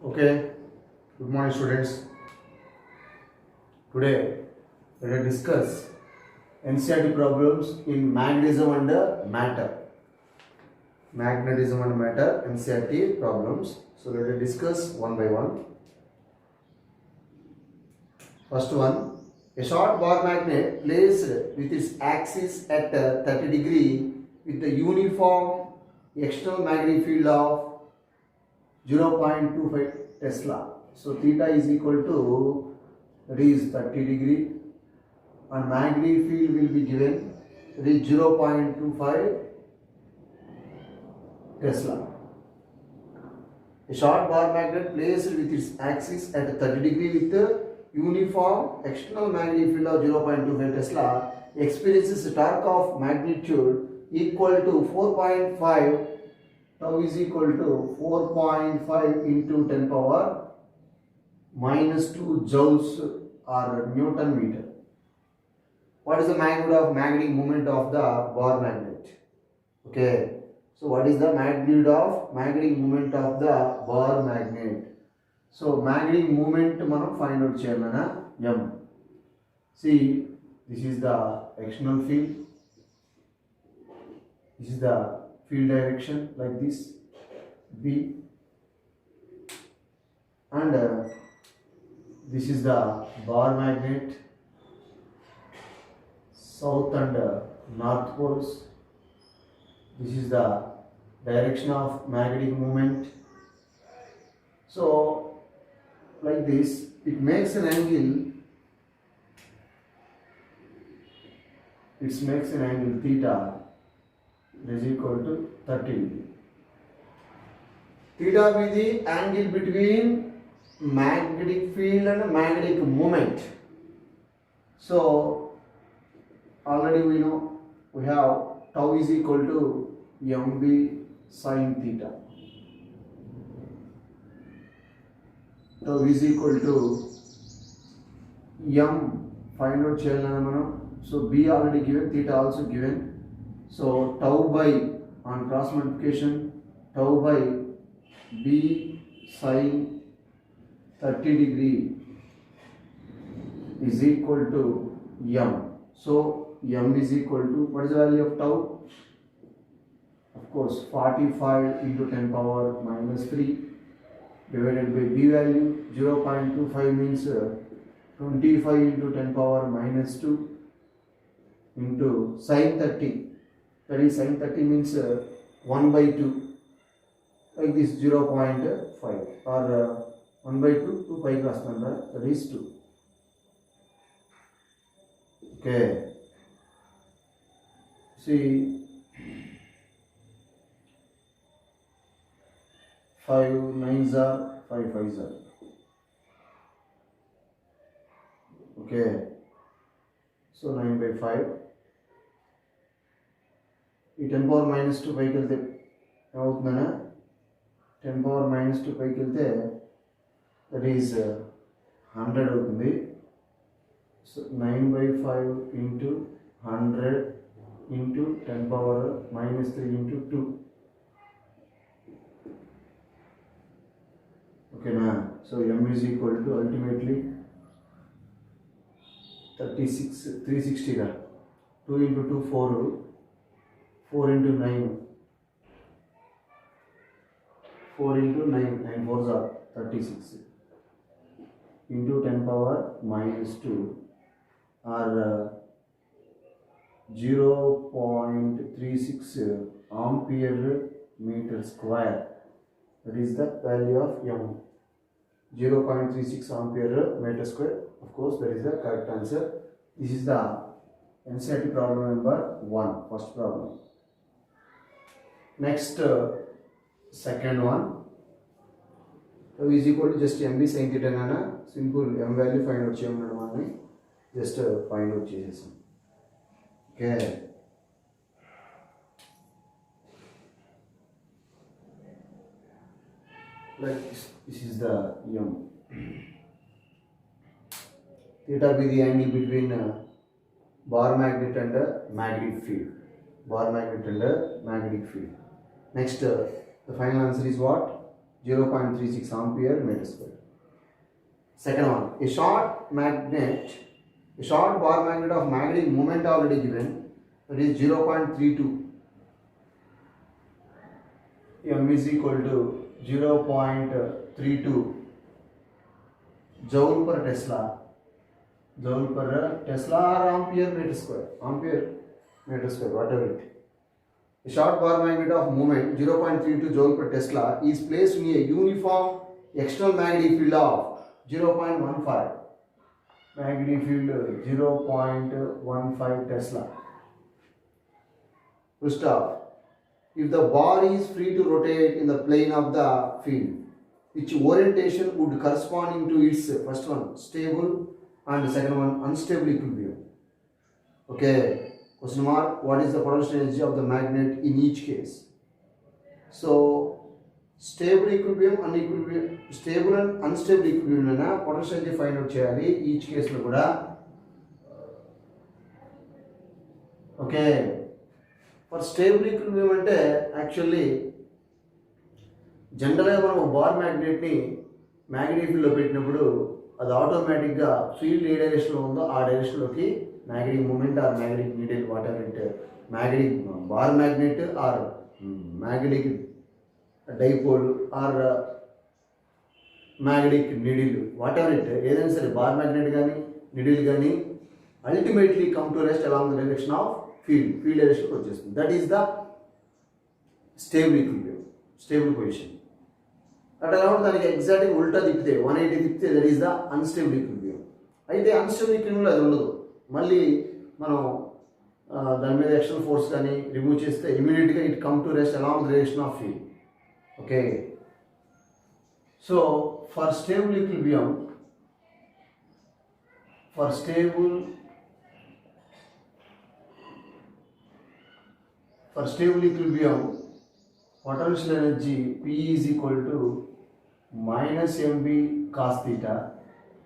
Okay, good morning students. Today let us discuss NCERT problems in magnetism and matter. Magnetism and matter NCERT problems. So let us discuss one by one. First one, a short bar magnet placed with its axis at 30 degree with the uniform external magnetic field of 0.25 Tesla. So theta is equal to, that is 30 degree, and magnetic field will be given, that is 0.25 Tesla. A short bar magnet placed with its axis at 30 degree with the uniform external magnetic field of 0.25 Tesla experiences a torque of magnitude equal to 4.5. Tau is equal to 4.5 into 10 power minus 2 joules or Newton meter. What is the magnitude of magnetic moment of the bar magnet? Okay. So what is the magnitude of magnetic moment of the bar magnet? So magnetic moment మనం find out చేయాలనా M. See, this is the external field. This is the field direction like this B, and this is the bar magnet, south and north poles. This is the direction of magnetic moment. So like this, it makes an angle, theta is equal to 30 degree. Theta be the angle between magnetic field and magnetic moment. So already we know we have tau is equal to mb sin theta. Tau is equal to m, find out cheyalana manam. So b already given, theta also given. So tau by, on cross multiplication, tau by b sin 30 degree is equal to m. So m is equal to, what is the value of tau? Of course 45 into 10 power minus 3 divided by b value 0.25 means 25 into 10 power minus 2 into sin 30. That is sin 30 means 1 by 2, like this 0.5 or 1 by 2, 2 pi cross number, that is 2. Okay. See, 5 9s are 5 5s are. Okay. So 9 by 5. ఈ 10 power minus 2 పైకి వెళ్తే ఏమవుతుందన్నా, 10 power minus 2 పైకి వెళ్తే that is 100 అవుతుంది. So 9 by 5 into 100 into 10 power minus 3 into 2. ఓకేనా? So m is equal to ultimately 36 360 గా 2 into 2 4, 4 into 9, 4 into 9, 9 4s are 36 into 10 power minus 2 or 0.36 ampere meter square. That is the value of m. 0.36 ampere meter square. Of course, that is the correct answer. This is the NCERT problem number 1, first problem. Next, second one, tau is equal to just mb sin theta nana, simple m value find out cheyamannadu manni just find out chesesam. Okay. Like this is the m. Theta be the angle between bar magnet and magnetic field. Bar magnet and magnetic field. Next, the final answer is what? 0.36 ampere meter square. Second one, a short bar magnet of magnetic moment already given, that is 0.32. M is equal to 0.32 joule per Tesla. Joule per Tesla or ampere meter square. Ampere meter square, whatever it. A short bar magnet of moment 0.32 joule per Tesla is placed in a uniform external magnetic field of 0.15. Magnetic field 0.15 Tesla. Full stop. If the bar is free to rotate in the plane of the field, which orientation would corresponding to its first one stable and second one unstable equilibrium. Okay. Question mark, what is the potential energy of the magnet in each case? So stable equilibrium, stable and unstable equilibrium potential energy find out cheyali each case lo kuda. Okay, for stable equilibrium ante actually generally మనం bar magnet ని magnetic field లో పెట్టినప్పుడు అది automatic గా field ఏ direction లో ఉందో ఆ direction లోకి magnetic moment or magnetic needle whatever it magnetic bar magnet or magnetic dipole or magnetic needle whatever it ఏదైనా సరే బార్ మ్యాగ్నెట్ కానీ నీడిల్ కానీ ultimately come to rest along the direction of field direction వచ్చేస్తుంది. That is the stable equilibrium, stable position. అట్లా కాబట్టి దానికి ఎగ్జాక్ట్గా ఉల్టా తిప్పితే 180 తిప్పితే that is the unstable equilibrium. అయితే అన్స్టేబుల్ ఈక్విలిబ్రియంలో అది ఉండదు. మళ్ళీ మనం దాని మీద ఎక్స్టర్నల్ ఫోర్స్ కానీ రిమూవ్ చేస్తే ఇమీడియట్గా it come to rest along the direction of field. Okay, so for stable equilibrium, for stable equilibrium, potential energy P is equal to minus mb cos theta.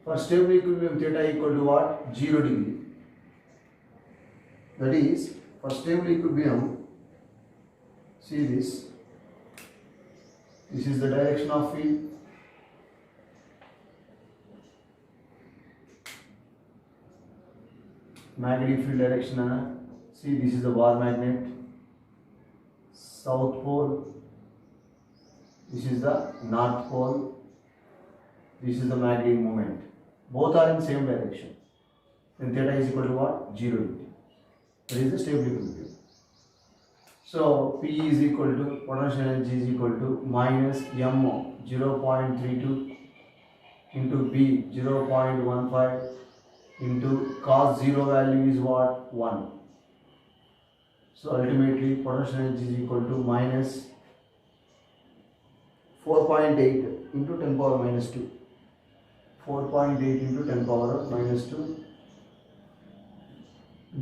For stable equilibrium, theta equal to what? 0 degree. That is, for stable equilibrium, see this is the direction of field. Magnetic field direction, see this is the bar magnet, south pole, this is the north pole, this is the magnetic moment, both are in same direction, then theta is equal to what? 0 degree. That is the stable equilibrium. So P is equal to, potential energy is equal to minus m 0.32 into B 0.15 into cos 0 value is what? 1. So ultimately potential energy is equal to minus 4.8 into 10 power minus 2. 4.8 into 10 power minus 2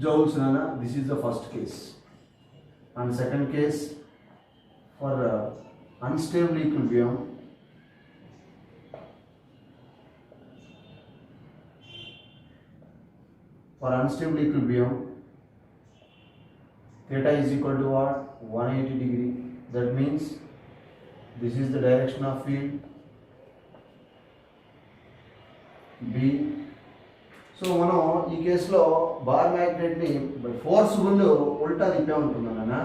joules. This is the first case. And second case, for unstable equilibrium, theta is equal to what? 180 degree. That means this is the direction of field B. So మనం ఈ కేసులో bar మ్యాగ్నెట్ని forceful ఉల్టా తిప్పే ఉంటుందన్న,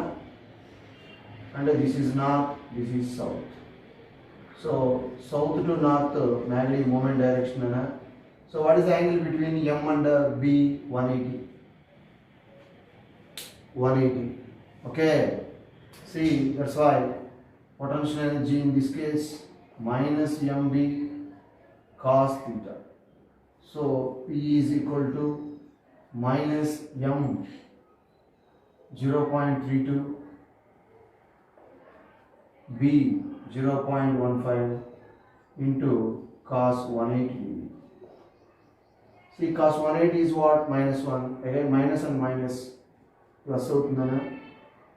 అంటే this is north, this is south. So south to north magnetic moment direction అన్న. So what is the angle between M and B? 180. 180. Okay. See, that's why potential energy in this case minus mb cos theta. So P is equal to minus m 0.32 B 0.15 into cos 180. See, cos 180 is what? Minus 1. Again minus and minus plus out nana.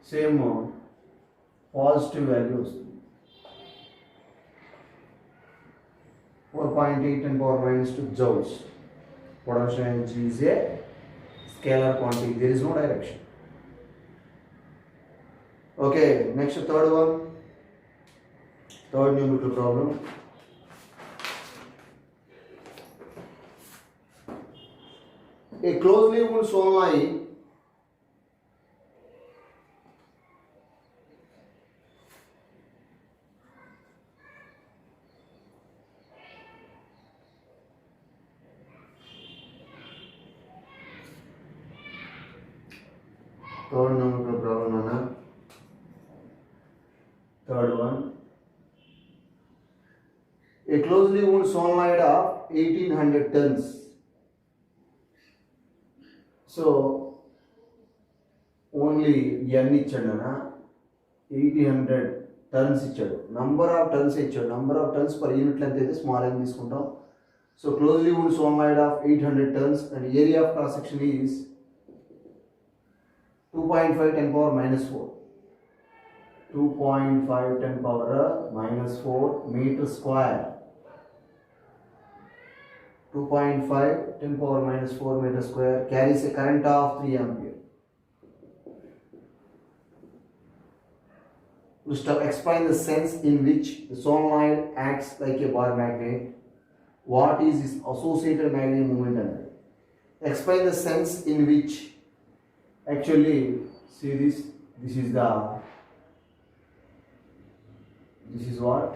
Same positive values. 4.8 10 power minus 2 joules. Potential energy is a scalar quantity. There is no direction. Okay, next third one. Third numerical problem. A closely wound solenoid third numerical problem, Anna. Third one. A closely wound solenoid of 1800 tons. So only n ఇచ్చాడు అన్న 1800 turns ఇచ్చాడు. Number of turns ఇచ్చాడు. Number of turns per unit length అయితే small n తీసుకుంటాం. So closely wound solenoid of 800 tons and area of cross section is 2.5 10 power minus 4. 2.5 10 power minus 4 meter square. 2.5 10 power minus 4 meter square carries a current of 3 ampere. We shall explain the sense in which the solenoid acts like a bar magnet. What is its associated magnetic moment under? Explain the sense in which, actually, see this is what?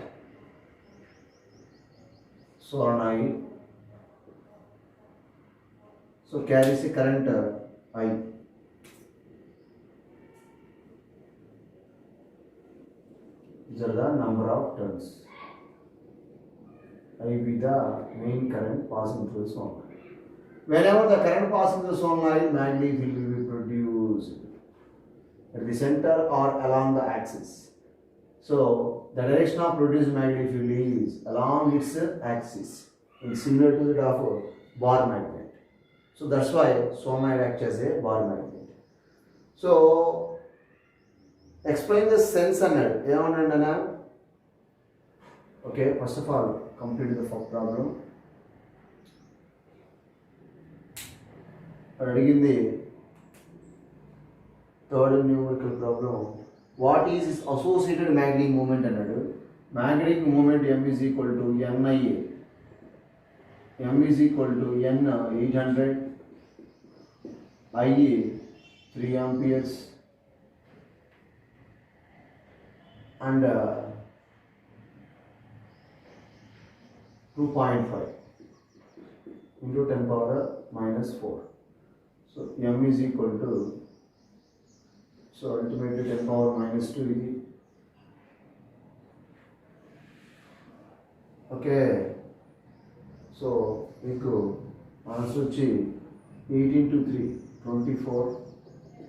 Solenoid. So carries a current I. These are the number of turns. I be the main current passing through the solenoid. Whenever the current passes through the solenoid, magnetic field will be produced at the center or along the axis. So the direction of produced magnetic field is along its axis, and similar to that of a bar magnet. So that's why solenoid acts as a bar magnet. So explain the sense అన్నాడు. Okay, first of all, complete the problem. అడిగింది third numerical problem. What is is associated magnetic moment అన్నాడు. Magnetic moment m is equal to NIA. m is equal to n 800, IA 3 amperes and 2.5 into 10 power minus 4. So m is equal to, so ultimately 10 power minus 2 ఇది. Okay, so మీకు answer వచ్చి 8 into 3 24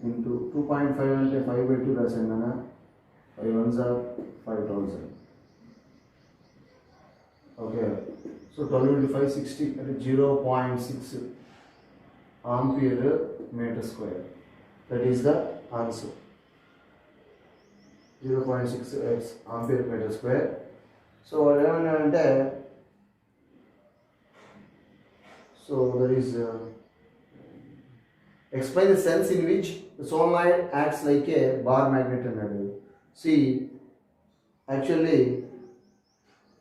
into 2.5 అంటే 5/2 రాశాను కదా. 5 ones are 5000. Okay, so 12 into 5 60 అంటే 0.6 ampere meter square. That is the answer. 0.6 ampere meter square. So what ఏమన్నాడంటే, so there is explain the sense in which the solenoid acts like a bar magnet అన్నాడు. See, actually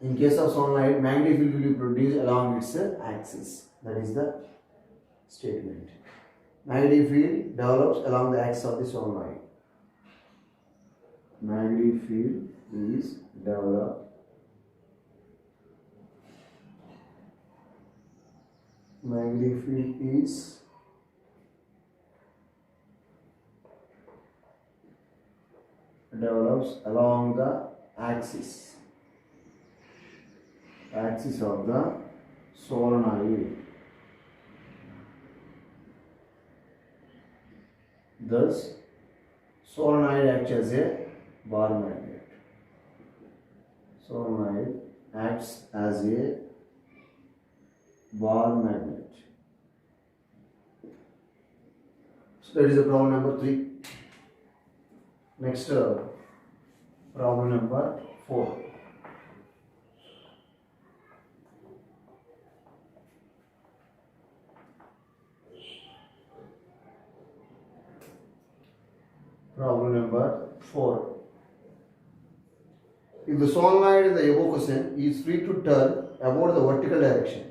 in case of solenoid, magnetic field will be produced along its axis. That is the statement. Magnetic field develops along the axis of the solenoid. Magnetic field is developed develops along the axis of the solenoid. Thus, solenoid acts as a bar magnet. Solenoid acts as a bar magnet. So that is the problem number 3. Next, problem number 4. Problem number 4. If the solenoid in the above question is free to turn about the vertical direction,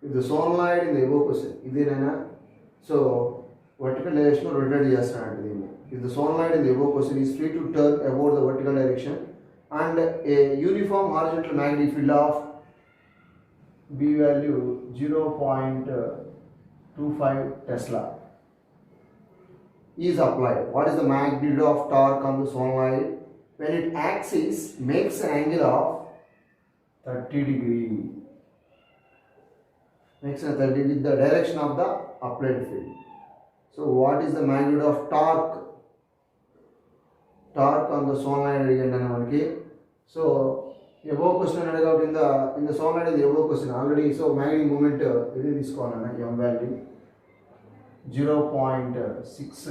if the solenoid in the above question ఇదేనా so vertical direction లో rotate చేస్తానంట దీన్ని. If the solenoid in the above question is free to turn about the vertical direction and a uniform horizontal magnetic field of B value 0.25 Tesla is applied, what is the magnitude of torque on the solenoid when its axis makes an angle of 30 degree, makes a 30 with the direction of the applied field. So what is the magnitude of torque on the solenoid అడిగాను మనకి. So above question అడిగా in the solenoid is the above question already. So magnetic moment ఇది తీసుకోవాలన్నా m value 0.6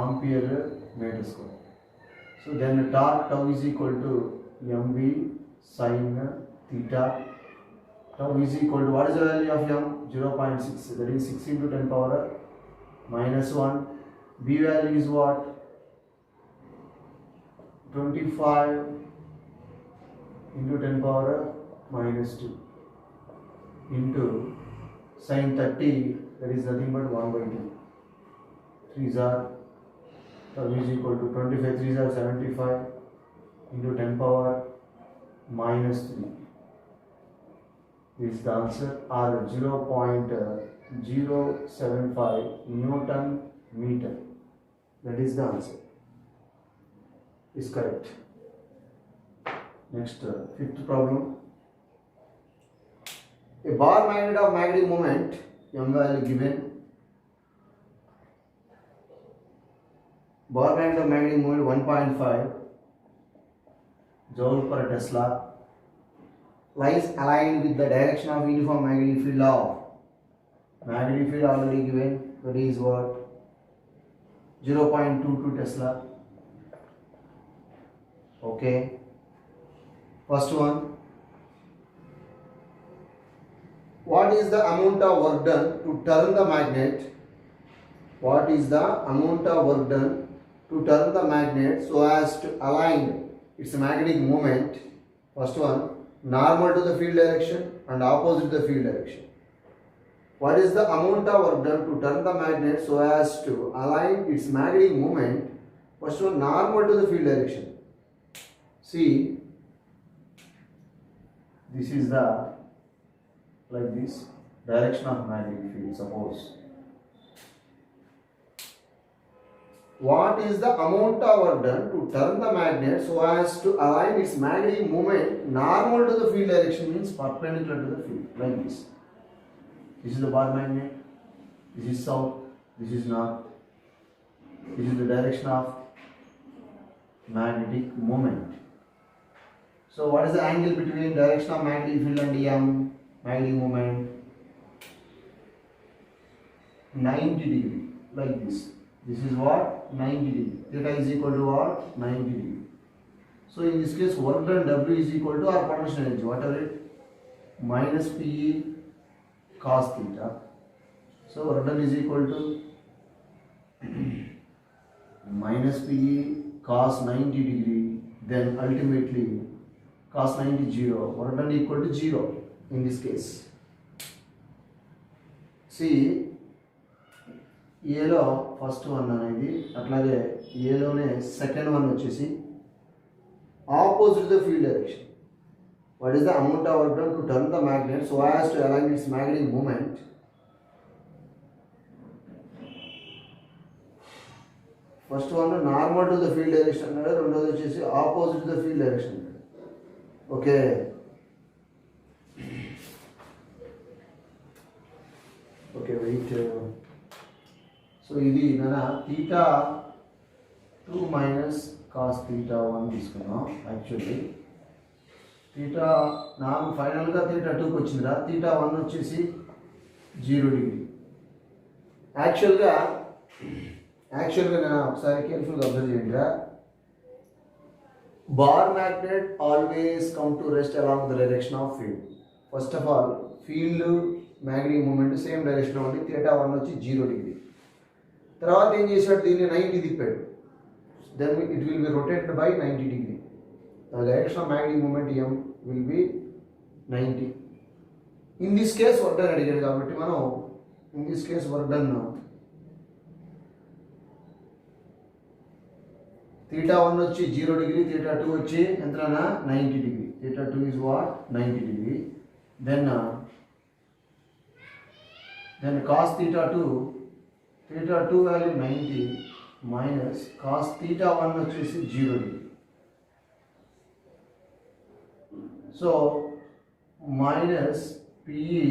ampere meter square. So then torque tau is equal to mv sin theta. Tau is equal to, what is the value of m? 0.6, that is 6 into 10 power minus 1. B value is what? 25 into 10 power minus 2 into sin 30, that is nothing but 1/2. 3s are, tau is equal to 25, 3s are 75 into 10 power minus 3. This is the answer, or 0.075 Newton meter. That is the answer. Is correct. Next, fifth problem. A bar magnet of magnetic moment m value given. Bar magnet of magnetic moment 1.5 joule per Tesla lies aligned with the direction of uniform magnetic field of, magnetic field already given, that is what? 0.22 Tesla. Okay. First one, what is the amount of work done to turn the magnet? What is the amount of work done to turn the magnet so as to align its magnetic moment? First one, normal to the field direction and opposite to the field direction. What is the amount of work done to turn the magnet so as to align its magnetic moment? First one, normal to the field direction. See, this is the, like this, direction of magnetic field, suppose. What is the amount of work done to turn the magnet so as to align its magnetic moment normal to the field direction, means perpendicular to the field, like this. This is the bar magnet, this is south, this is north, this is the direction of magnetic moment. So what is the angle between direction of magnetic field and magnetic moment? 90 degree, like this. This is what? 90 degree. Theta is equal to what? 90 degree. So in this case, work done W is equal to our potential energy, whatever it, minus PE cos theta. So work done is equal to minus PE cos 90 degree, then ultimately cos 90 0, work done equal to 0 in this case. See, ఏలో first one అనేది అట్లాగే ఏలోనే second one వచ్చేసి opposite the field direction. What is the amount of work done to turn the magnet so as to align its magnetic moment? First one normal to the field direction అన్నాడు, రెండోది వచ్చేసి opposite the field direction అన్నాడు. Okay, okay wait. So ఇది నా theta 2 minus cos theta 1 తీసుకున్నాం. Actually theta నాకు ఫైనల్గా theta 2కి వచ్చిందిరా, theta 1 వచ్చేసి 0 డిగ్రీ. యాక్చువల్గా నేను ఒకసారి కేర్ఫుల్గా అబ్జర్వ్ చేయండిరా. Bar magnet always come to rest along the direction of field. First of all field magnetic moment same డైరెక్షన్లో ఉంది. theta 1 వచ్చి 0 డిగ్రీ. తర్వాత ఏం చేశాడు, దీన్ని 90 తిప్పాడు. Then it will be rotated by 90 degree. the direction of magnetic moment M will be 90. In this case work done అడిగాడు కాబట్టి మనం in this case work done theta 1 వచ్చి 0 degree, theta 2 వచ్చి ఎంతనా 90 degree. Theta 2 is what? 90 degree. Then cos theta 2 value 90 minus cos theta 1 వచ్చేసి 0 degree. So minus PE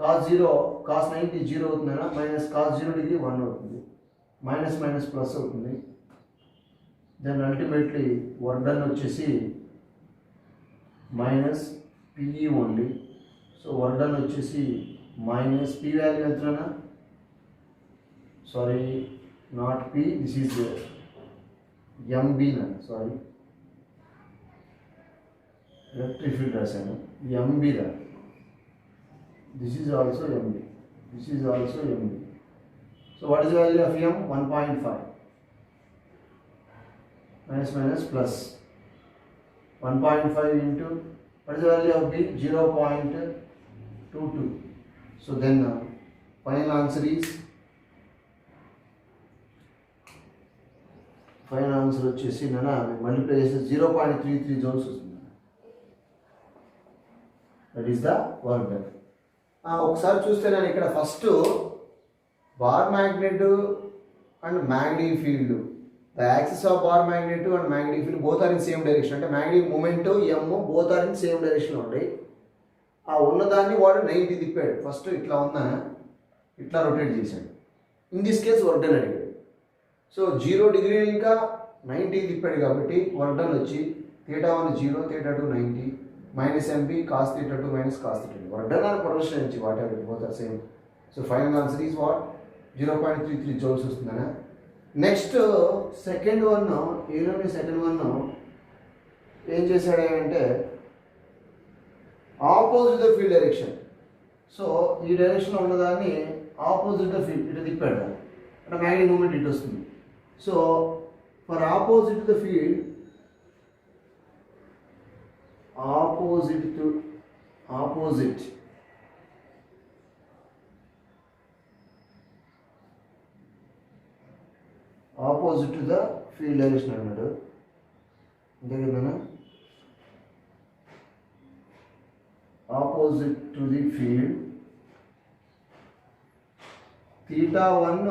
cos 90 0 అవుతుందనా minus cos 0 degree 1 అవుతుంది, minus minus plus అవుతుంది. Then ultimately work done వచ్చేసి minus PE only. So work done వచ్చేసి minus P value ఎంతనా, sorry not P, this is MB na, sorry electric field రాశాను, MB రా, this is also MB, this is also MB. So what is the value of M? 1.5 minus minus plus 1.5 into what is the value of B? 0.22. So then final answer వచ్చేసి నా multiply చేస్తే 0.33 joules వస్తుంది. That is the work done. ఒకసారి చూస్తే నేను ఇక్కడ first bar magnet and magnetic field, the axis of bar magnet and magnetic field both are in same direction, అంటే magnetic moment M both are in same direction ఉంటాయి. ఆ ఉన్నదాన్ని వాడు 90 తిప్పాడు, ఫస్ట్ ఇట్లా ఉన్నా ఇట్లా రొటేట్ చేశాడు. In this case work done అడిగాడు. సో 0 degree ఇంకా 90 తిప్పాడు కాబట్టి వర్క్ డన్ వచ్చి theta 1 0, theta 2 90 minus MB cos theta 2 minus cos theta 2. Work done are proportional నుంచి whatever both are same. So final answer is what? 0.33 joules వస్తుందనా. Next second one, ఏలోని second one ఏం చేశాడు అంటే opposite the field direction. So ఈ డైరెక్షన్లో ఉన్నదాన్ని opposite the field ఇటు తిప్పాడు, అంటే మ్యాగ్నెటిక్ మూమెంట్ ఇటు వస్తుంది. So for opposite the field, opposite to opposite the field direction అన్నాడు. అంతే కదా, opposite to the field. theta 1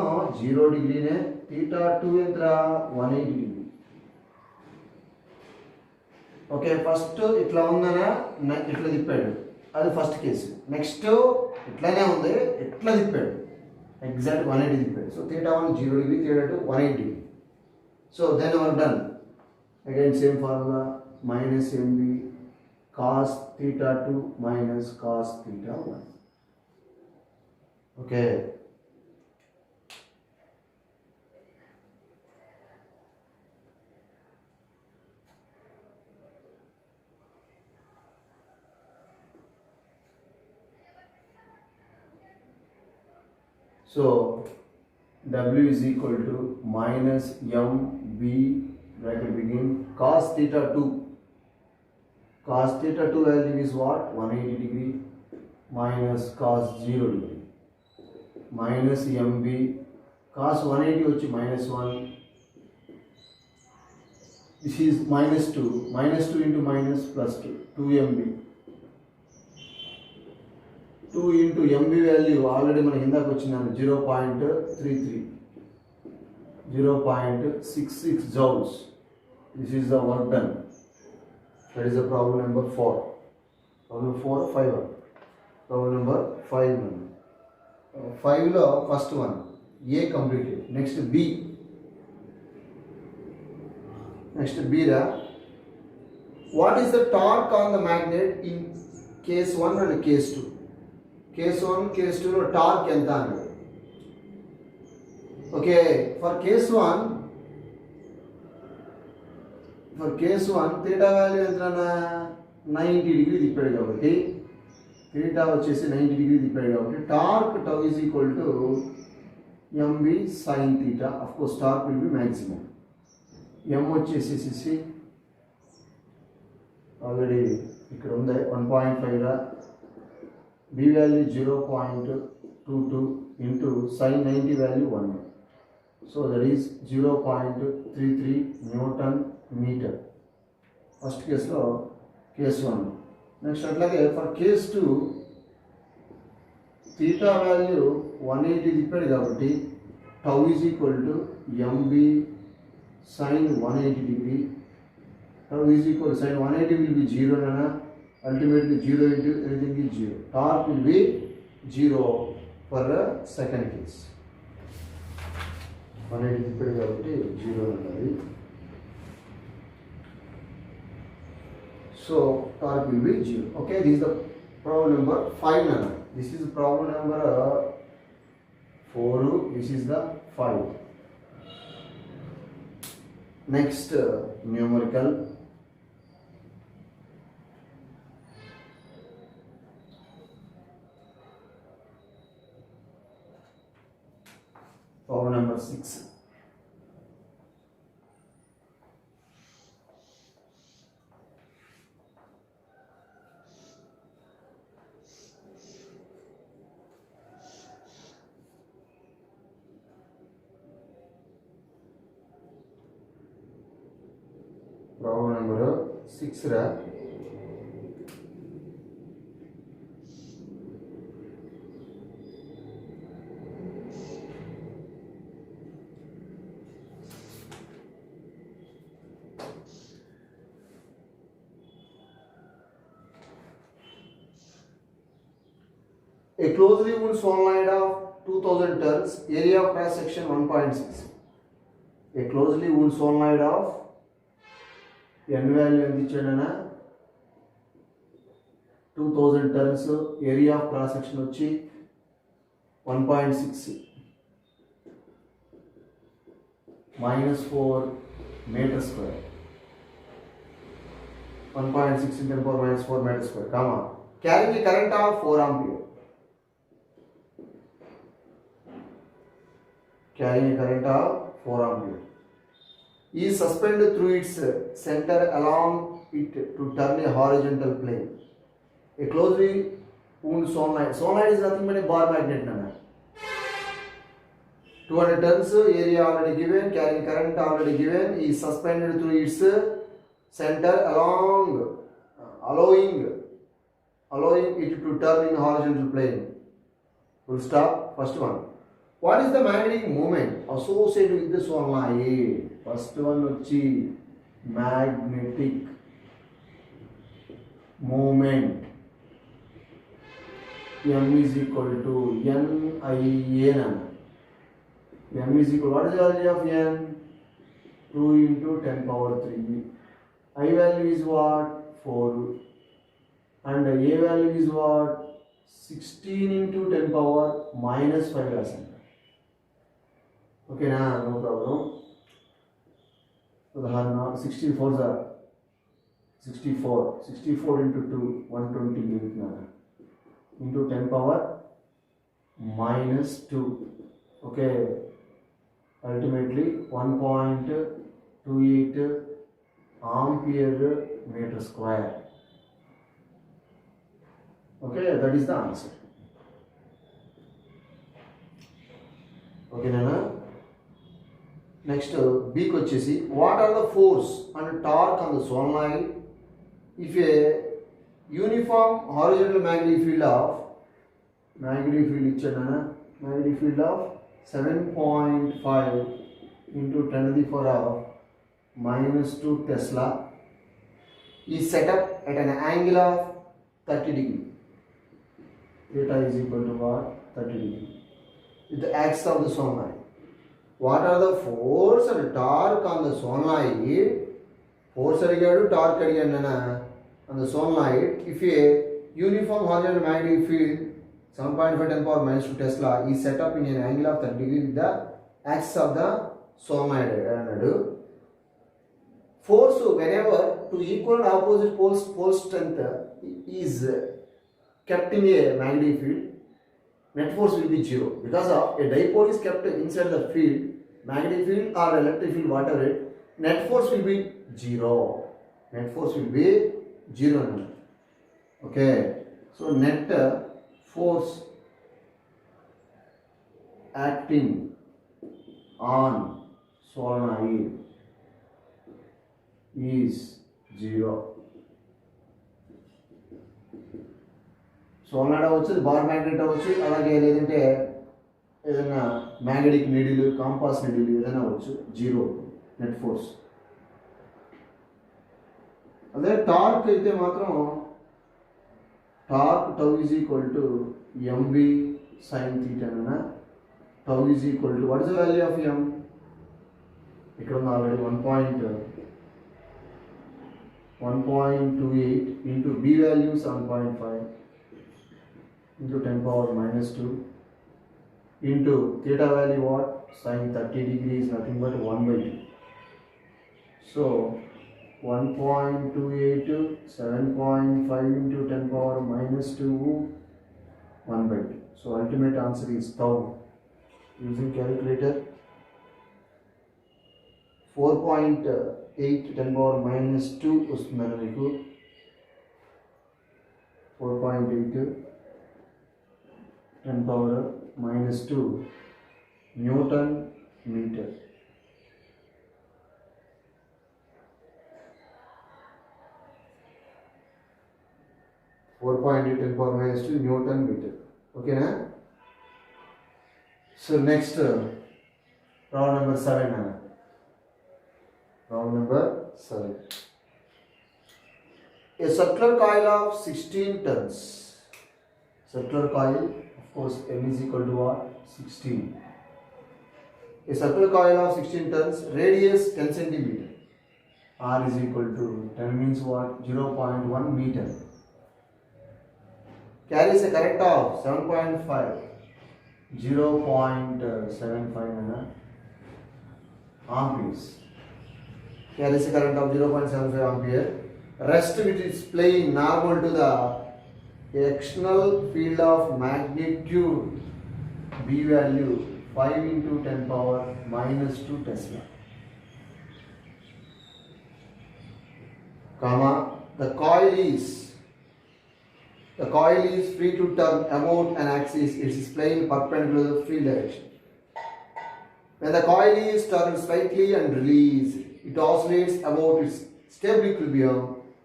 0 degree నే, theta 2 ఎంత 180 degree. ఓకే, ఫస్ట్ ఇట్లా ఉందనా ఇట్లా తిప్పాడు, అది ఫస్ట్ కేసు. నెక్స్ట్ ఇట్లానే ఉంది, ఇట్లా తిప్పాడు, ఎగ్జాక్ట్ 180 తిప్పాడు. So theta 1 0 degree, theta 2 180 degree. So then work done again same formula, minus MB cos theta 2 minus cos theta 1. Okay, so W is equal to minus MB bracket begin cos theta 2. Cos theta 2 value is what? 180 degree minus cos 0 degree minus MB cos 180 వచ్చి minus 1. This is minus 2 into minus plus 2, 2MB. 2 into MB value already మనకి ఇందాక వచ్చిందని 0.33, 0.66 joules. This is the work done. That is the problem number 4. Problem 4, 5. Problem number 5. 5 లో first one A completed. Next B. Next B రా. What is the torque on the magnet in case 1 and case 2? Case 1 case 2 లో torque ఎంత అన్నాడు. Okay, for case 1 theta value ఎంత, 90 degree తిప్పాడు కాబట్టి, theta వచ్చేసి 90 degree తిప్పాడు కాబట్టి torque tau is equal to MB sin theta. Of course torque will be maximum. M వచ్చేసి ఆల్రెడీ ఇక్కడ ఉంది 1.5 రా b value 0.22 into sin 90 value 1. So that is 0.33 Newton meter. First case lo case 1. Next atlage for case 2 theta value 180 తిప్పాడు కాబట్టి tau is equal to mb sin 180 degree. Tau is equal to sin 180 will be 0 nana. Ultimately 0 into everything is 0. Torque will be 0 for the second case. 180 తిప్పాడు కాబట్టి 0 అన్నది. So torque will be 0. Okay, this is the problem number 5 nana. This is problem number 4. This is the 5. Next numerical. Problem number 6. Problem number 6 ra. A closely wound solenoid of 2000 turns, area of cross section 1.6. A closely wound solenoid of n value ఎంత ఇచ్చాడనా 2000 turns, area of cross section వచ్చి 1.6 -4 metre square. 1.6 × 10⁻⁻⁴ metre square, comma carrying current of 4 ampere. Carrying a current of 4 ampere is suspended through its center along it to turn a horizontal plane. A closely wound solenoid. Solenoid is nothing but a bar magnet. 200 turns, area already given, carrying current already given, is suspended through its center allowing it to turn in horizontal plane. Full stop. First one. What is the magnetic moment associated with the solenoid? First one వచ్చి magnetic moment. M is equal to NIA. M is equal, what is the value of N? 2 into 10⁻³ I value is what? 4. And A value is what? 16 into 10⁻⁻⁵ రాశాను. Okay, nah, no problem. So the 64 are 64 into 2, 120 into 10⁻⁻². Okay, ultimately 1.28 ampere meter square. Okay, that is the answer. Okay, Nana. Next, B kochesi, what are the force and torque on the solenoid if a uniform horizontal magnetic field of 7.5 into 10⁻⁻² Tesla is set up at an angle of 30 degree. Theta is equal to what? 30 degree. With the axis of the solenoid. What are the force and torque on the solenoid? Force అడిగాడు, torque అడిగాడు on the solenoid if a uniform horizontal magnetic field 7.5 10⁻⁻² Tesla is set up in an angle of 30 degree with the axis of the solenoid అన్నాడు. Force whenever two equal and opposite pole strength is kept in a magnetic field, net force will be 0 because of a dipole is kept inside the field, magnetic field or electric field, whatever it, net force will be 0. Net force will be 0 nana. Okay, so net force acting on solenoid is 0. Solenoid అవ్వచ్చు, bar magnet అవ్వచ్చు, అలాగే లేదంటే ఏదైనా magnetic needle, compass needle ఏదైనా అవ్వచ్చు, 0 net force. అదే torque అయితే మాత్రం torque tau is equal to MB sine theta అన్న. Tau is equal to what is the value of M? ఇక్కడ ఉంది already 1.28 into B value 7.5 into 10 power minus 2 into theta value what? Sin 30 degree is nothing but 1/2. So 1.28 7.5 into 10 power minus 2 1/2. So ultimate answer is tau. Using calculator 4.8 10 power minus 2 వస్తుందని మీకు 4.8 10 power minus 2 Newton meter. .8 10 power minus 2 Newton meter. Okay na? So next problem number 7 na. Problem number 7. A circular coil of 16 turns. Circular coil, of course, M is equal to what? 16. A circular coil of 16 turns, radius 10 centimeter. R is equal to 10 means what? 0.1 meter. Carries a current of 7.5, 0.75 amperes. Carries a current of 0.75 ampere. Rest which is playing normal to the external field of magnitude B value 5 into 10 power minus 2 Tesla. Comma, the coil is free to turn about an axis. It is playing perpendicular to the field direction. When the coil is turned slightly and released, it oscillates about its stable equilibrium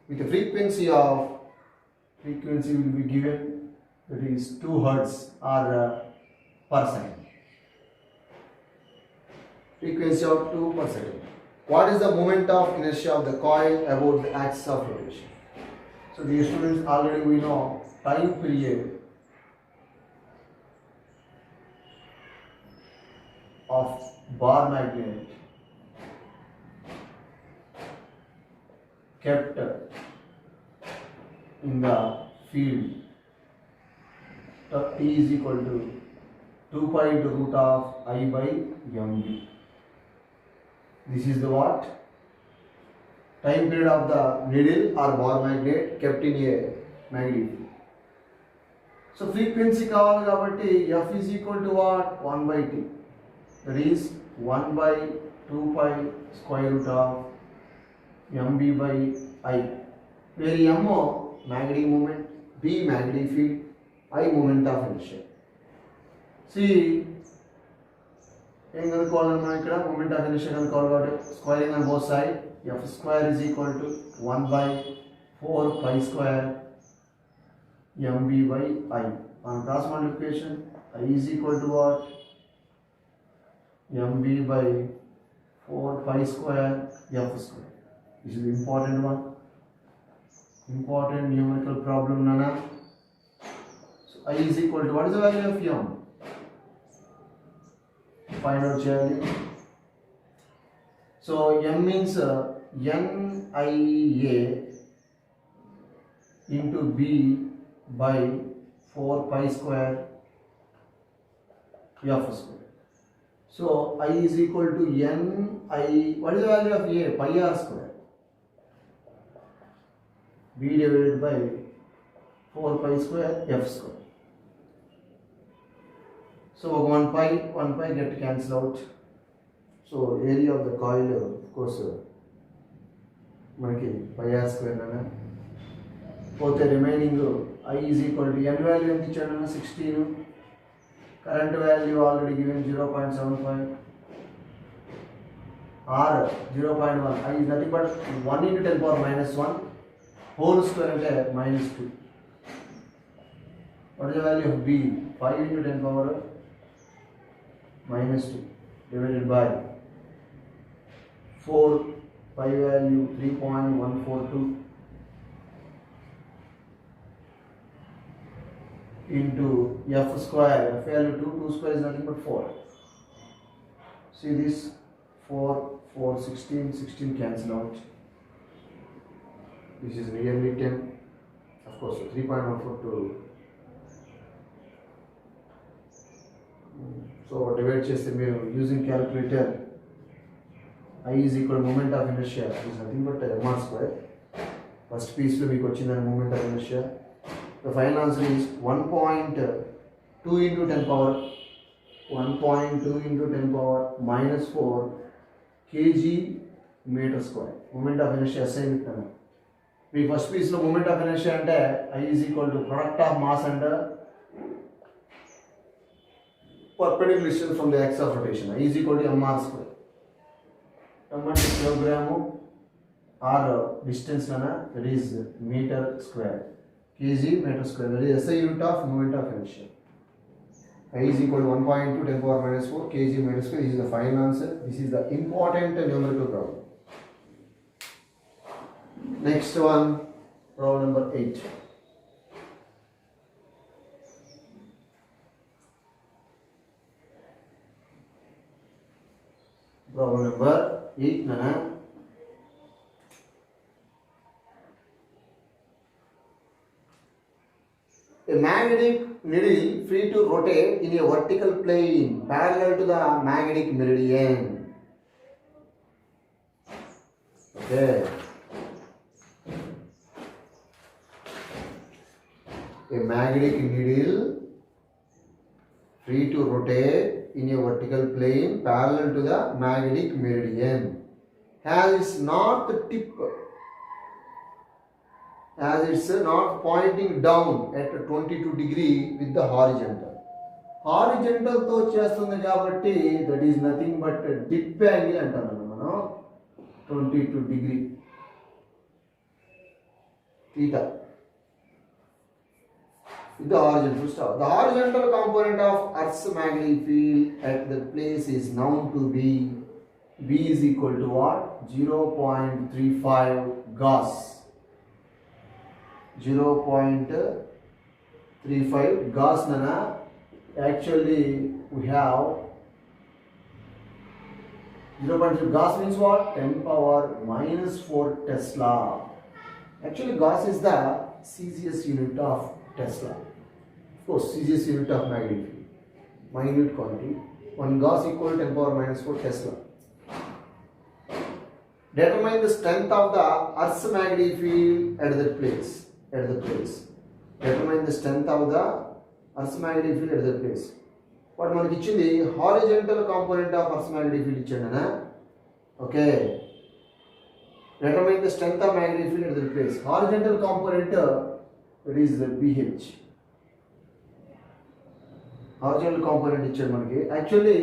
with a frequency will be given, that is 2 hertz or per second. Frequency of 2 per second. What is the moment of inertia of the coil about the axis of rotation? So dear students, already we know time period of bar magnet kept in the field T is equal to 2 pi into root of I by mb. This is the what? Time period of the needle or bar magnet kept in a magnetic field. So frequency కావాలి కాబట్టి F is equal to what? 1 by T. That is 1 by 2 pi square root of mb by I. Where m magnetic moment, B magnetic field, I moment of inertia. See, ఏం కనుక్కోవాలని మనం ఇక్కడ moment of inertia కనుక్కోవాలి కాబట్టి squaring on both side F square is equal to 1 by 4 pi square mb by I. On cross multiplication, I is equal to what? mb by 4 pi square F square. This is the important one. Important numerical problem, Nana. So I is equal to what is the value of m? Find out cheyali. So m means NIA into B by 4 pi square F square. So I is equal to NI. What is the value of A? Pi r square. B divided by 4 pi square F square. So 1 pi get cancelled out. So area of the coil, of course, మనకి pi r square అన్న పోతే remaining I is equal to n value ఎంత ఇచ్చాడు 16, current value already given 0.75, R 0.1, I is nothing but 1 into 10 power minus 1 whole square అంటే minus 2. What is the value of B? 5 into 10 power minus 2 divided by 4, pi value 3.142 into F square, F value 2 square is nothing but 4. See this 4, 16 cancel out. This is nearly 10. Of course, 3.142. So divide cheste meeru using calculator. I is equal to moment of inertia is nothing but mr square. First piece lo meeku vachindani moment of inertia. The final answer is 1.2 into 10 power 1.2 into 10 power minus 4 kg meter square. Moment of inertia SI vitana. మీ first పీస్లో moment of inertia అంటే I is equal to product of mass and perpendicular distance from the axis of rotation. I is equal to mr square. M అంటే kilogram, r distance lana, that is meter square. Kg meter square, that is SI unit of moment of inertia. I is equal to 1.2 10 power minus 4 kg meter square. This is the final answer. This is the important numerical problem. Next one, problem number 8. Problem number 8 nana. A magnetic needle free to rotate in a vertical plane parallel to the magnetic meridian. Okay. A magnetic needle free to rotate in a vertical plane parallel to the magnetic meridian has its north tip as it's not pointing down at 22 degree with the horizontal. Horizontal తో చేస్తుంది కాబట్టి that is nothing but dip angle అంటాము మనం 22 degree theta with the horizontal star. The horizontal component of Earth's magnetic field at the place is known to be B is equal to what? 0.35 Gauss. 0.35 Gauss nana. Actually we have 0.3 Gauss means what? 10 power minus 4 Tesla. Actually Gauss is the CGS unit of Tesla. Of course, CGS unit of magnetic field. Minute quantity. 1 Gauss equal to 10 power minus 4 Tesla. Determine the strength of the Earth's magnetic field at that place. Determine the strength of the Earth's magnetic field at that place. What మనకి ఇచ్చింది horizontal component of Earth's magnetic field ఇచ్చాడనా. Okay. Determine the strength of magnetic field at that place. Horizontal component that is the BH. Horizontal component ఇచ్చాడు మనకి. Actually,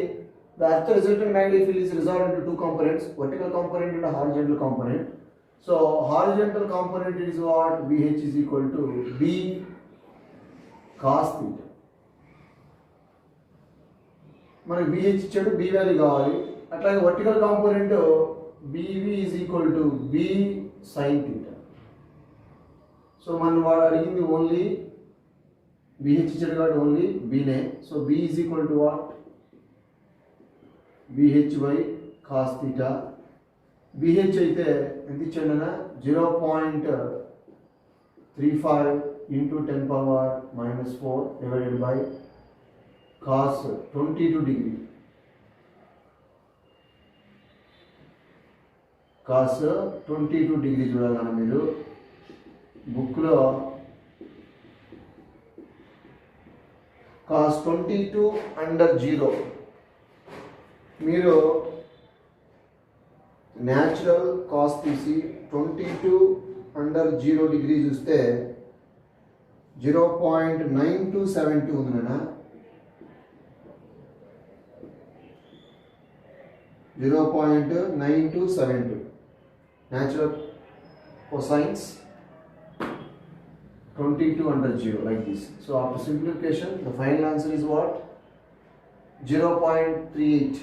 the earth resultant magnetic field is resolved into two components, vertical component and a horizontal component. So horizontal component is what? BH is equal to B cos theta. మనకి BH ఇచ్చాడు, B value కావాలి. అట్లాగే vertical component BV is equal to B sin theta. So మనం వాడు అడిగింది only BH ఇచ్చాడు కాబట్టి only B నే. So B is equal to what? BH by cos theta. BH అయితే ఎంత ఇచ్చాడు అన్న 0.35 into 10 power minus 4 divided by cos 22 degree. Cos 22 degree చూడాలన్న మీరు బుక్లో cos 22 under 0 మీరు న్యాచురల్ కాస్ తీసి 22 under 0 డిగ్రీ చూస్తే 0.9272 ఉంది నాన్న. 0.9272 natural cosines 22 under 0 like this. So after simplification the final answer is what? 0.38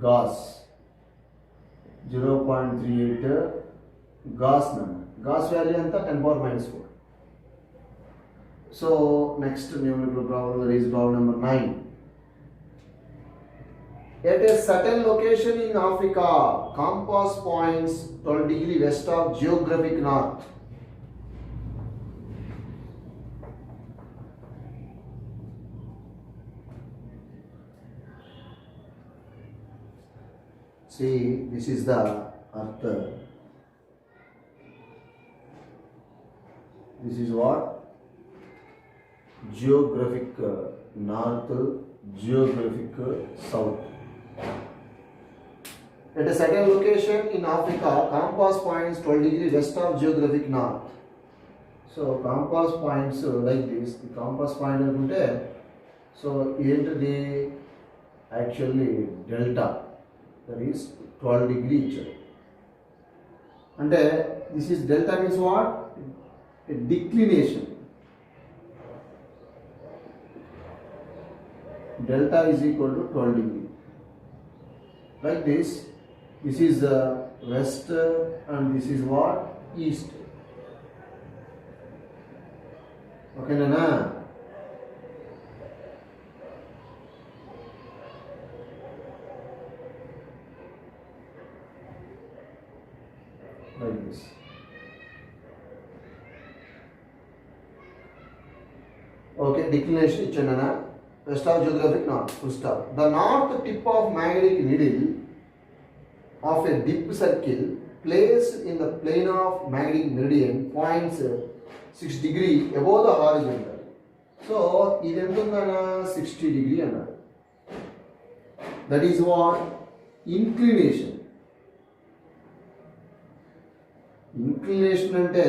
Gauss. 0.38 Gauss number. Gauss value anta 10 power minus 4. So next numerical problem is problem number 9. At a certain location in Africa, compass points 12 degree west of geographic north. See, this is the earth. This is what? Geographic north, geographic south. At a certain location in Africa, compass points 12 degree west of geographic north. So compass points like this. The compass point anunte, so the actually delta, that is 12 degree ichcharu. And this is delta means what? A declination. Delta is equal to 12 degree. Like this. This is west and this is what? East. Okay, Nana? Like this. Okay, declination ichchanana. West of geographic north. Full stop. The north tip of magnetic needle of a dip circle placed in the plane of magnetic meridian points 6 degree above the horizontal. So, ఇది ఎంత ఉందన్న 60 degree అన్నాడు. That is what? Inclination. Inclination అంటే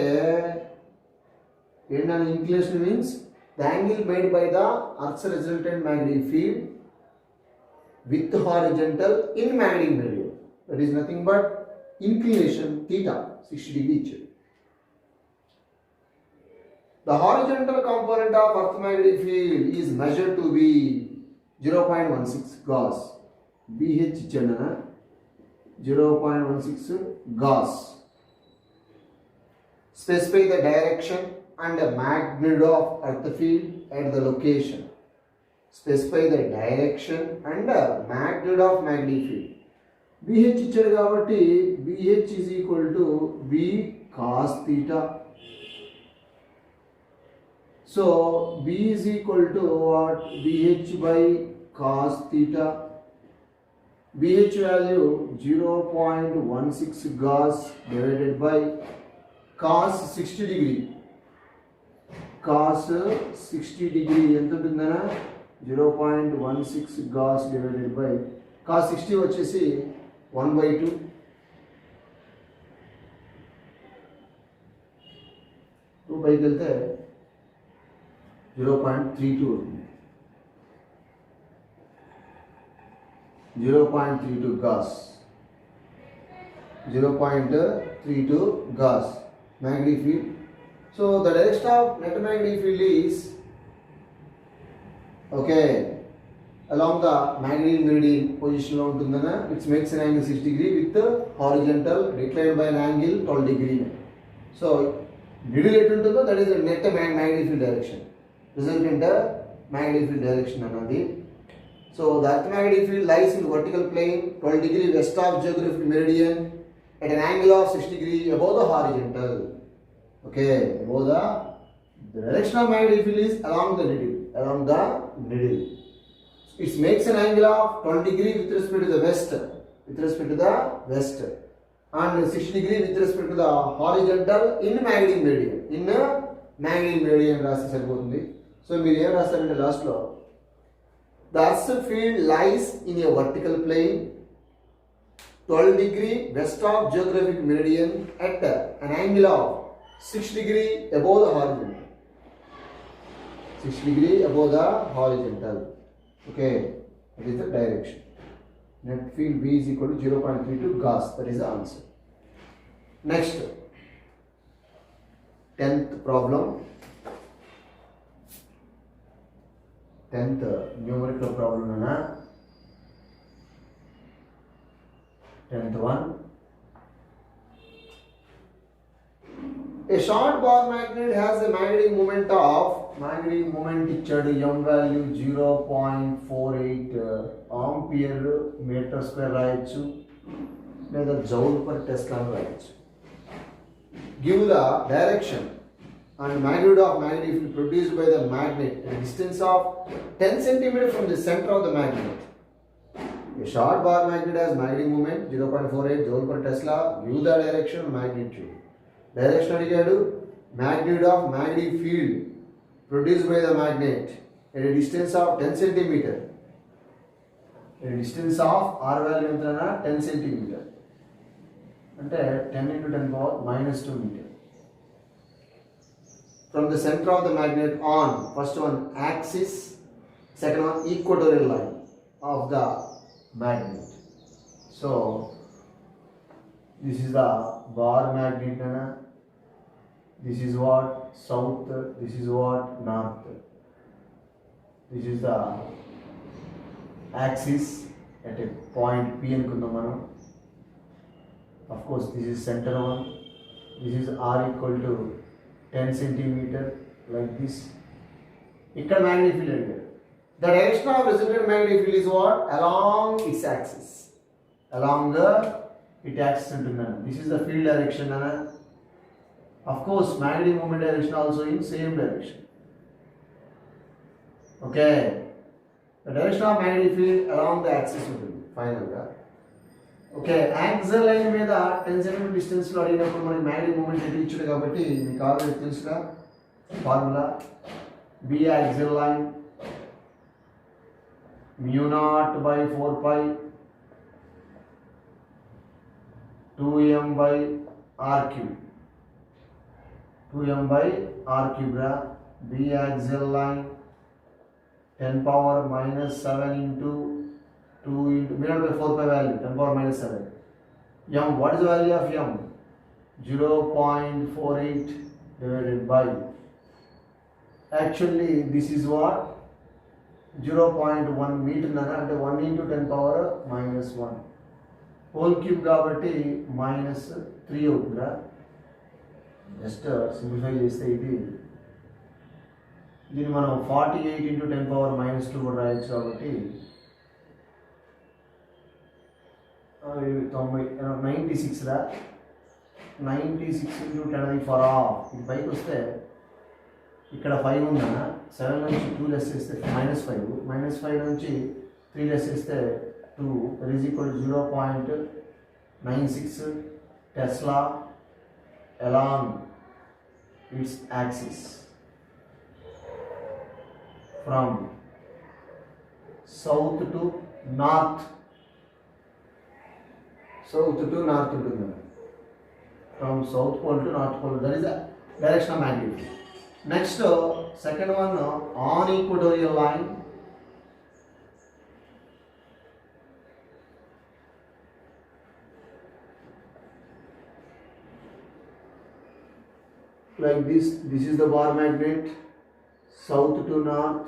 ఏంటన్న inclination means the angle made by the Earth's resultant magnetic field with horizontal in magnetic meridian. That is nothing but inclination theta 60 degree each. The horizontal component of Earth magnetic field is measured to be 0.16 Gauss. BH ichana 0.16 Gauss. Specify the direction and the magnitude of Earth field at the location. Specify the direction and the magnitude of magnetic field. BH ఇచ్చాడు కాబట్టి BH is equal to B cos theta. So B is equal to what? BH by cos theta. BH value 0.16 Gauss divided by cos 60 degree. Cos 60 degree ఎంత ఉంటుందనా? 0.16 Gauss divided by cos 60 వచ్చేసి 1/2. Two పైకి వెళ్తే 0.32 అవుతుంది. 0.32 Gauss. 0.32 Gauss magnetic field. So the direction of net magnetic field is okay along the magnetic meridian position lo untundana. It makes an angle 6 degree with the horizontal declined by an angle 12 degree. So middle et untundo that is the net magnetic field direction, resultant magnetic field direction anadi. So the earth magnetic field lies in vertical plane 12 degree west of geographic meridian at an angle of 6 degree above the horizontal. Okay, above the direction of magnetic field is along the needle. It makes an angle of 12 degree with respect to the west, and 60 degree with respect to the horizontal in magnetic meridian రాసి సరిపోతుంది. So మీరు ఏం రాస్తారంటే last లో the earth's field lies in a vertical plane 12 degree west of geographic meridian at an angle of 6 degree above the horizontal. 6 degree above the horizontal. Okay, that is the direction. Net field B is equal to 0.32 Gauss. That is the answer. Next, 10th problem. 10th numerical problem na 10th one. A short bar magnet has a magnetic moment ichadu m value 0.48 ampere meter square రాయొచ్చు లేదా joule per tesla రాయొచ్చు. Give the direction and magnitude of magnetic field produced by the magnet at a distance of 10 cm from the center of the magnet. A short bar magnet has magnetic moment 0.48 joule per tesla. Give the direction and magnitude. Direction అడిగాడు, magnitude of magnetic field produced by the magnet at a distance of 10 cm. At a distance of r value ఎంతనా 10 cm. అంటే 10 into 10 power minus 2 meter. From the center of the magnet on, first one axis, second one equatorial line of the magnet. So this is the bar magnet, this is what south, this is what north, this is the axis at a point P అనుకుందాం మనం. Of course this is center one, this is r equal to 10 centimeter like this. ఇక్కడ magnetic field అడిగాడు. The direction of resultant magnetic field is what? Along its axis. Along the its axis ఉంటుందన్న. This is the field direction అన్న. Of course magnetic moment direction also in same direction. Okay. The direction of magnetic field along the axis ఉంటుంది final గా. Okay, axle line మీద 10 cm distance లో అడిగినప్పుడు మనకి magnetic moment ఎటు ఇచ్చాడు కాబట్టి మీకు ఆల్రెడీ తెలుసుగా formula. B axial line μ0/4π 2m/r3. 2m/r3 రా. B axial line 10 power minus 7 into 2 into μ0/4π value 10 power minus 7. M, what is the value of m? 0.48 divided by, actually this is what 0.1 meter అంటే 1 into 10 power minus 1 whole cube కాబట్టి minus 3 అవుతుందా. Just simplify చేస్తే దీన్ని మనం 48 into 10 power minus 2 కూడా రాయొచ్చు కాబట్టి 96 రా. 96 into 10 to the power half. ఇది పైకి వస్తే ఇక్కడ 5 ఉందన్న. 7 నుంచి 2 లెస్ చేస్తే -5, -5 నుంచి 3 లెస్ చేస్తే 2, that is equal to 0.96 Tesla along its axis from south to north. South to north ఉంటుంది. From south pole to north pole, that is the direction of magnetic field. Next, second one, on equatorial line. Like this is the bar magnet, south to north.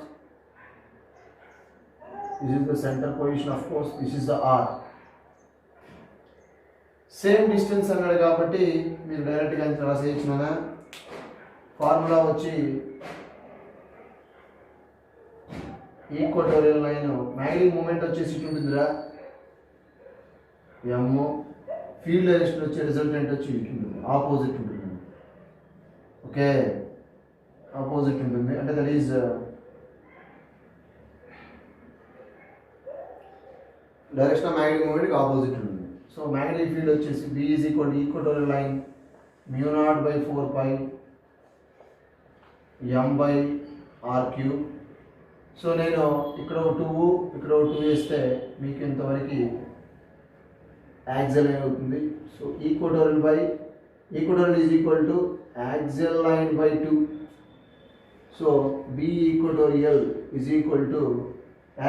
This is the center position, of course. This is the R. Same distance అన్నాడు కాబట్టి మీరు డైరెక్ట్గా ఎంత రాసేయచ్చునా. Formula వచ్చి equatorial line magnetic moment వచ్చేసి ఇటు ఉంటుందిరా ఎమ్, ఫీల్డ్ డైరెక్షన్ వచ్చే రిజల్టెంట్ వచ్చి ఇటు ఉంటుంది, ఆపోజిట్ ఉంటుంది. ఓకే, ఆపోజిట్ ఉంటుంది అంటే that is direction of magnetic మూమెంట్కి ఆపోజిట్ ఉంటుంది. సో మ్యాగ్నెటిక్ ఫీల్డ్ వచ్చేసి B is equal to equatorial line μ0/4π m/r3. So నేను ఇక్కడ 2 ఇక్కడ 2 వేస్తే మీకు ఇంతవరకు యాక్సిల్ లైన్ అవుతుంది. So equatorial by equatorial is equal to axial line by 2. So B equatorial is equal to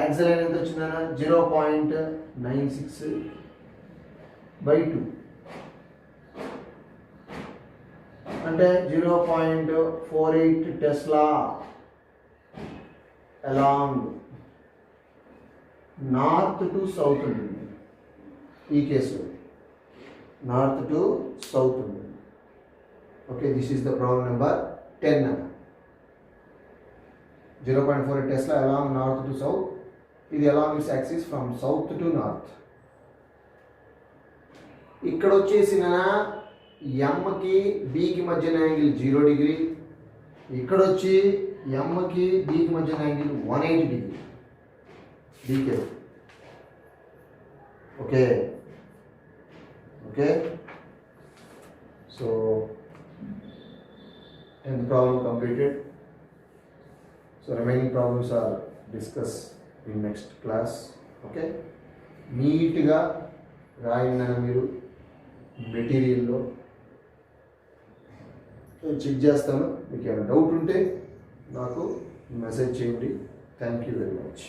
axial line ఎంత వచ్చిందన్న 0.96 by 2 అంటే 0.48 tesla along north to south ఉంటుంది ఈ కేసులో నార్త్ టు సౌత్ ఉంటుంది. Okay, this is the problem number 10 అన్న. 0.48 tesla along north to south. ఇది along its axis from south to north. ఇక్కడ వచ్చేసిన ఎంకి బికి మధ్యన యాంగిల్ 0 డిగ్రీ. ఇక్కడ వచ్చి ఎంకి బికి మధ్యన యాంగిల్ 180 డిగ్రీ. డీకే okay okay. So 10th problem completed. So remaining problems are discussed in next class. Okay, నీట్గా రాయిందన మీరు మెటీరియల్లో చెక్ చేస్తాను. మీకు ఏమైనా డౌట్ ఉంటే నాకు మెసేజ్ చేయండి. Thank you very much.